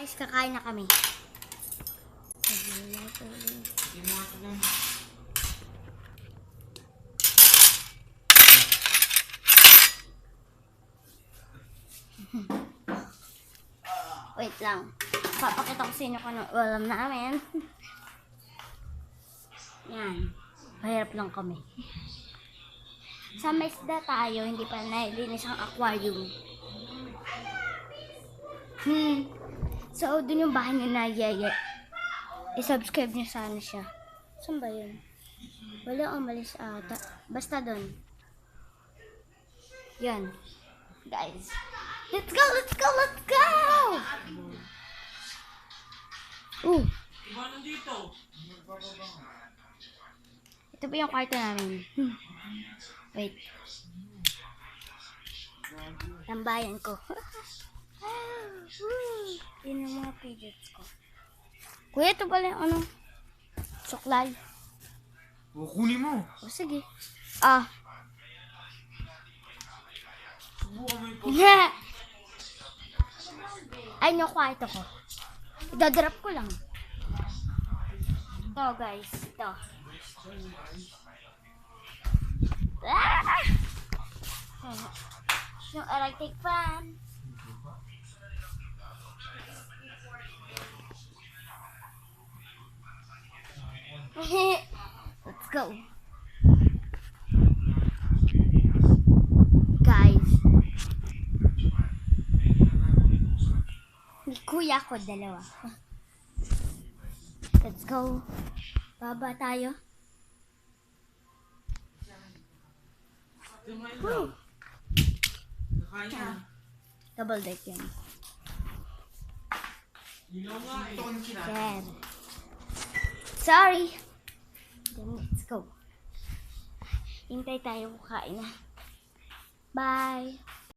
Guys, kakain na kami. Wait lang. Papakita ko sa inyo kung anong ulam namin. Yan. Mahirap lang kami. Sa mesda tayo, hindi pa nailinis ang aquarium. So, dun yung bahay niya na Yeye. I-subscribe niyo sana siya. Saan ba yun? Wala, umalis ata. Basta dun. Yan. Guys. Let's go! Let's go! Let's go! Iba nandito. Ito po yung kwarto namin. Wait. Tambayan ko. Yun yung mga fidgets ko. Kuya, ito pala yung ano? Suklay. Kunin mo. O, sige. Subukan mo yung Ay, yung kwarto ko. Idadrop ko lang. Ito, guys. Ito. Yung electric fan. Let's go. Guys. May kuya ko, dalawa. Let's go. Baba tayo. Woo! Double deck yan. Yan. Sorry. Then let's go. Hintay tayo kukain na. Bye.